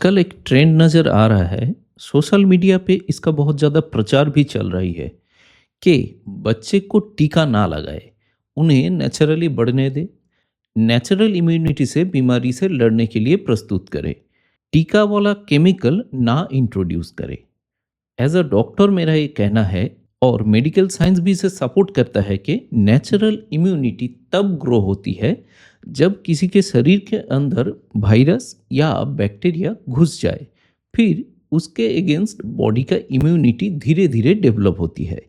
आजकल एक ट्रेंड नज़र आ रहा है, सोशल मीडिया पे इसका बहुत ज़्यादा प्रचार भी चल रही है कि बच्चे को टीका ना लगाए, उन्हें नेचुरली बढ़ने दे, नेचुरल इम्यूनिटी से बीमारी से लड़ने के लिए प्रस्तुत करे, टीका वाला केमिकल ना इंट्रोड्यूस करे। एज अ डॉक्टर मेरा ये कहना है और मेडिकल साइंस भी इसे सपोर्ट करता है कि नेचुरल इम्यूनिटी तब ग्रो होती है जब किसी के शरीर के अंदर वायरस या बैक्टीरिया घुस जाए, फिर उसके अगेंस्ट बॉडी का इम्यूनिटी धीरे धीरे डेवलप होती है।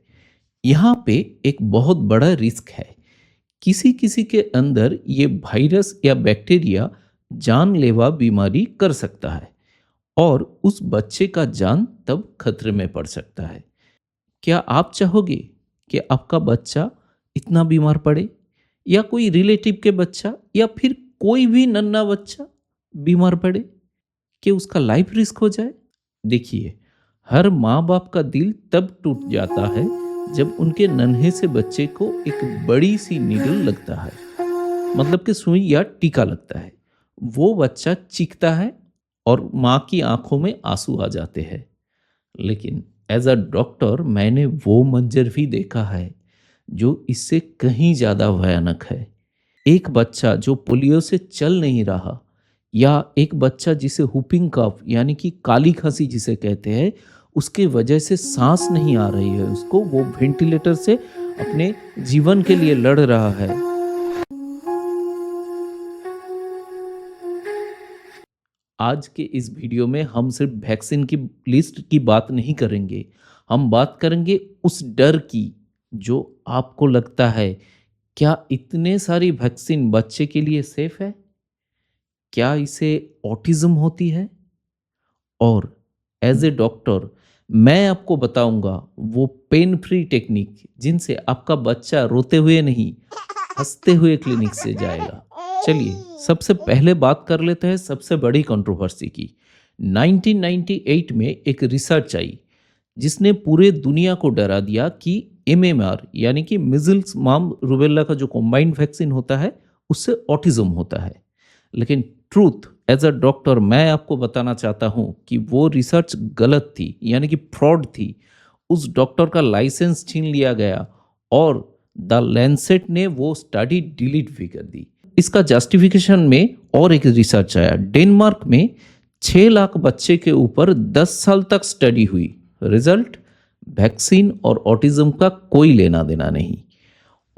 यहाँ पे एक बहुत बड़ा रिस्क है, किसी किसी के अंदर ये वायरस या बैक्टीरिया जानलेवा बीमारी कर सकता है और उस बच्चे का जान तब खतरे में पड़ सकता है। क्या आप चाहोगे कि आपका बच्चा इतना बीमार पड़े, या कोई रिलेटिव के बच्चा, या फिर कोई भी नन्हा बच्चा बीमार पड़े, कि उसका लाइफ रिस्क हो जाए? देखिए, हर माँ बाप का दिल तब टूट जाता है जब उनके नन्हे से बच्चे को एक बड़ी सी नीडल लगता है, मतलब कि सुई या टीका लगता है। वो बच्चा चीखता है और माँ की आंखों में आंसू आ जाते हैं। लेकिन एज अ डॉक्टर मैंने वो मंजर भी देखा है जो इससे कहीं ज़्यादा भयानक है। एक बच्चा जो पोलियो से चल नहीं रहा, या एक बच्चा जिसे हुपिंग कफ यानी कि काली खांसी जिसे कहते हैं, उसके वजह से सांस नहीं आ रही है उसको, वो वेंटिलेटर से अपने जीवन के लिए लड़ रहा है। आज के इस वीडियो में हम सिर्फ वैक्सीन की लिस्ट की बात नहीं करेंगे, हम बात करेंगे उस डर की जो आपको लगता है, क्या इतने सारी वैक्सीन बच्चे के लिए सेफ है? क्या इसे ऑटिज्म होती है? और एज ए डॉक्टर मैं आपको बताऊंगा वो पेन फ्री टेक्निक जिनसे आपका बच्चा रोते हुए नहीं, हंसते हुए क्लिनिक से जाएगा। चलिए, सबसे पहले बात कर लेते हैं सबसे बड़ी कंट्रोवर्सी की। 1998 में एक रिसर्च आई जिसने पूरे दुनिया को डरा दिया कि एमएमआर यानी कि मिजल्स माम रूबेला का जो कॉम्बाइंड वैक्सीन होता है उससे ऑटिज्म होता है। लेकिन ट्रूथ एज अ डॉक्टर मैं आपको बताना चाहता हूं कि वो रिसर्च गलत थी, यानी कि फ्रॉड थी। उस डॉक्टर का लाइसेंस छीन लिया गया और द लैंसेट ने वो स्टडी डिलीट भी कर दी। इसका जस्टिफिकेशन में और एक रिसर्च आया, डेनमार्क में 6 लाख बच्चे के ऊपर 10 साल तक स्टडी हुई। रिजल्ट, वैक्सीन और ऑटिज्म का कोई लेना देना नहीं।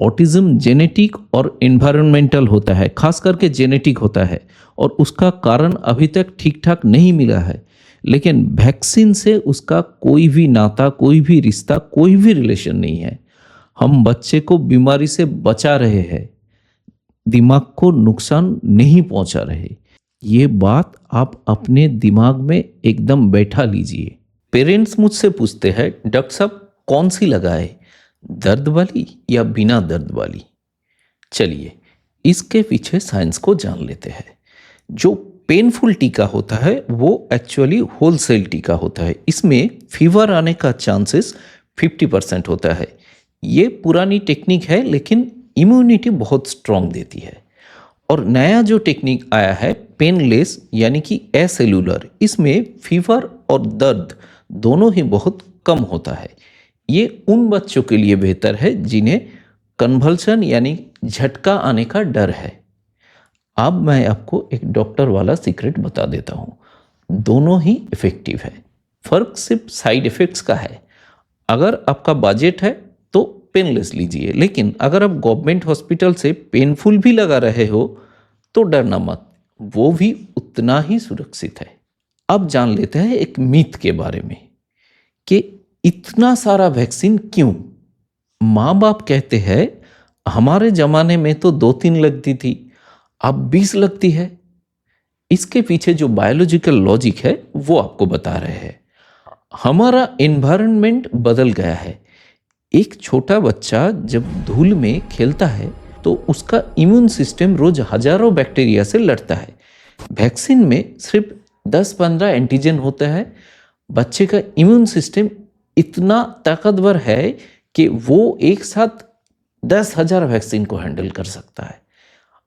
ऑटिज्म जेनेटिक और एनवायरमेंटल होता है, खास करके जेनेटिक होता है, और उसका कारण अभी तक ठीक ठाक नहीं मिला है। लेकिन वैक्सीन से उसका कोई भी नाता, कोई भी रिश्ता, कोई भी रिलेशन नहीं है। हम बच्चे को बीमारी से बचा रहे हैं, दिमाग को नुकसान नहीं पहुंचा रहे। ये बात आप अपने दिमाग में एकदम बैठा लीजिए। पेरेंट्स मुझसे पूछते हैं, डॉक्टर साहब कौन सी लगाए, दर्द वाली या बिना दर्द वाली? चलिए, इसके पीछे साइंस को जान लेते हैं। जो पेनफुल टीका होता है वो एक्चुअली होलसेल टीका होता है। इसमें फीवर आने का चांसेस 50% होता है। ये पुरानी टेक्निक है लेकिन इम्यूनिटी बहुत स्ट्रांग देती है। और नया जो टेक्निक आया है पेनलेस यानी कि एसेलुलर, इसमें फीवर और दर्द दोनों ही बहुत कम होता है। ये उन बच्चों के लिए बेहतर है जिन्हें कन्वल्शन यानी झटका आने का डर है। अब मैं आपको एक डॉक्टर वाला सीक्रेट बता देता हूँ, दोनों ही इफेक्टिव है, फर्क सिर्फ साइड इफेक्ट्स का है। अगर आपका बजट है तो पेनलेस लीजिए, लेकिन अगर आप गवर्नमेंट हॉस्पिटल से पेनफुल भी लगा रहे हो तो डरना मत, वो भी उतना ही सुरक्षित है। अब जान लेते हैं एक मिथ के बारे में कि इतना सारा वैक्सीन क्यों? माँ बाप कहते हैं हमारे जमाने में तो 2-3 लगती थी, अब 20 लगती है। इसके पीछे जो बायोलॉजिकल लॉजिक है वो आपको बता रहे हैं। हमारा एनवायरनमेंट बदल गया है। एक छोटा बच्चा जब धूल में खेलता है तो उसका इम्यून सिस्टम रोज हजारों बैक्टीरिया से लड़ता है। वैक्सीन में सिर्फ 10-15 एंटीजन होता है। बच्चे का इम्यून सिस्टम इतना ताकतवर है कि वो एक साथ 10,000 वैक्सीन को हैंडल कर सकता है।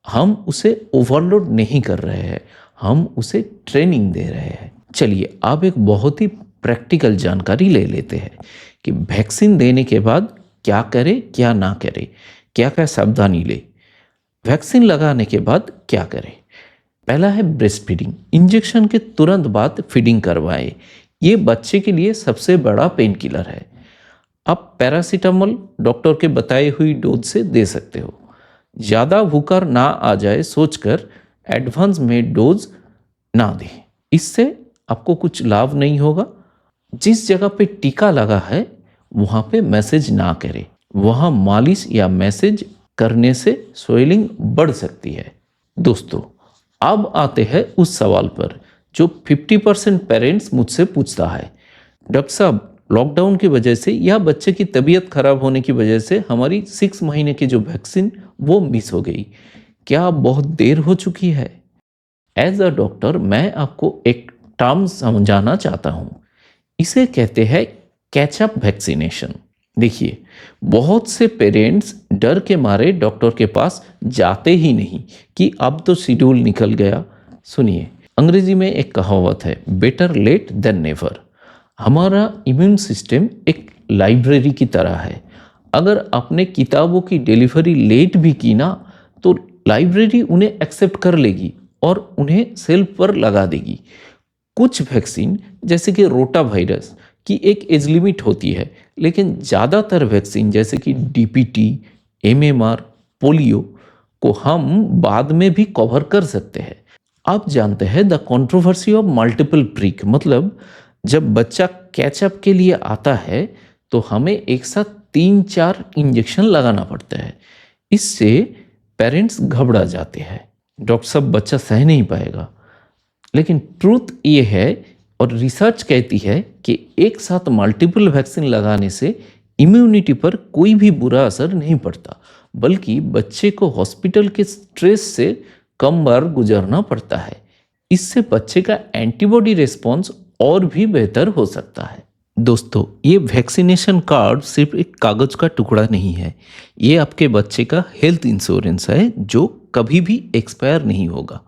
हम उसे ओवरलोड नहीं कर रहे हैं, हम उसे ट्रेनिंग दे रहे हैं। चलिए अब एक बहुत ही प्रैक्टिकल जानकारी ले लेते हैं कि वैक्सीन देने के बाद क्या करें क्या ना करें, क्या क्या सावधानी ले। वैक्सीन लगाने के बाद क्या करें। पहला है ब्रेस्ट फीडिंग। इंजेक्शन के तुरंत बाद फीडिंग करवाएं। ये बच्चे के लिए सबसे बड़ा पेन किलर है। आप पैरासीटामोल डॉक्टर के बताई हुई डोज से दे सकते हो। ज़्यादा बुखार ना आ जाए सोचकर एडवांस में डोज ना दें, इससे आपको कुछ लाभ नहीं होगा। जिस जगह पे टीका लगा है वहाँ पे मैसेज ना करें, वहाँ मालिश या मैसेज करने से स्वेलिंग बढ़ सकती है। दोस्तों अब आते हैं उस सवाल पर जो 50% पेरेंट्स मुझसे पूछता है, डॉक्टर साहब लॉकडाउन की वजह से या बच्चे की तबीयत खराब होने की वजह से हमारी 6 महीने की जो वैक्सीन वो मिस हो गई, क्या बहुत देर हो चुकी है। एज अ डॉक्टर मैं आपको एक टर्म समझाना चाहता हूँ। इसे कहते हैं कैचअप वैक्सीनेशन। देखिए बहुत से पेरेंट्स डर के मारे डॉक्टर के पास जाते ही नहीं कि अब तो शेड्यूल निकल गया। सुनिए, अंग्रेजी में एक कहावत है, बेटर लेट देन नेवर। हमारा इम्यून सिस्टम एक लाइब्रेरी की तरह है। अगर आपने किताबों की डिलीवरी लेट भी की ना तो लाइब्रेरी उन्हें एक्सेप्ट कर लेगी और उन्हें सेल्फ पर लगा देगी। कुछ वैक्सीन जैसे कि रोटा वायरस की एक एज लिमिट होती है, लेकिन ज़्यादातर वैक्सीन जैसे कि डीपीटी, एमएमआर, पोलियो को हम बाद में भी कवर कर सकते हैं। आप जानते हैं the controversy of multiple prick, मतलब जब बच्चा कैचअप के लिए आता है तो हमें एक साथ 3-4 इंजेक्शन लगाना पड़ता है। इससे पेरेंट्स घबरा जाते हैं, डॉक्टर साहब बच्चा सह नहीं पाएगा। लेकिन ट्रूथ ये है और रिसर्च कहती है कि एक साथ मल्टीपल वैक्सीन लगाने से इम्यूनिटी पर कोई भी बुरा असर नहीं पड़ता, बल्कि बच्चे को हॉस्पिटल के स्ट्रेस से कम बार गुजरना पड़ता है। इससे बच्चे का एंटीबॉडी रिस्पॉन्स और भी बेहतर हो सकता है। दोस्तों ये वैक्सीनेशन कार्ड सिर्फ एक कागज का टुकड़ा नहीं है, ये आपके बच्चे का हेल्थ इंश्योरेंस है जो कभी भी एक्सपायर नहीं होगा।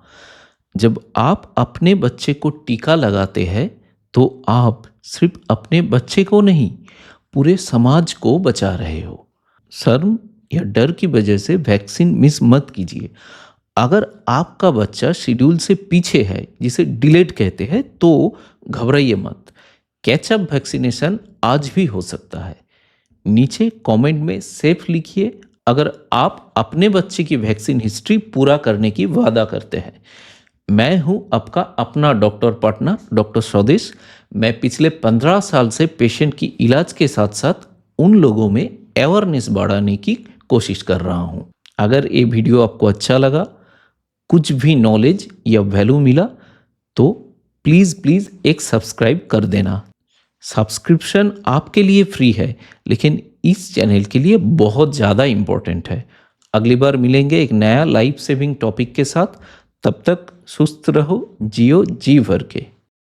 जब आप अपने बच्चे को टीका लगाते हैं तो आप सिर्फ अपने बच्चे को नहीं पूरे समाज को बचा रहे हो। शर्म या डर की वजह से वैक्सीन मिस मत कीजिए। अगर आपका बच्चा शेड्यूल से पीछे है, जिसे डिलेड कहते हैं, तो घबराइए मत। कैचअप वैक्सीनेशन आज भी हो सकता है। नीचे कमेंट में सेफ लिखिए अगर आप अपने बच्चे की वैक्सीन हिस्ट्री पूरा करने की वादा करते हैं। मैं हूं आपका अपना डॉक्टर पार्टनर डॉक्टर स्वदेश। मैं पिछले 15 साल से पेशेंट की इलाज के साथ साथ उन लोगों में अवेयरनेस बढ़ाने की कोशिश कर रहा हूं। अगर ये वीडियो आपको अच्छा लगा, कुछ भी नॉलेज या वैल्यू मिला तो प्लीज़ एक सब्सक्राइब कर देना। सब्सक्रिप्शन आपके लिए फ्री है, लेकिन इस चैनल के लिए बहुत ज़्यादा इम्पोर्टेंट है। अगली बार मिलेंगे एक नया लाइफ सेविंग टॉपिक के साथ। तब तक सुस्त रहो, जियो जी भर के।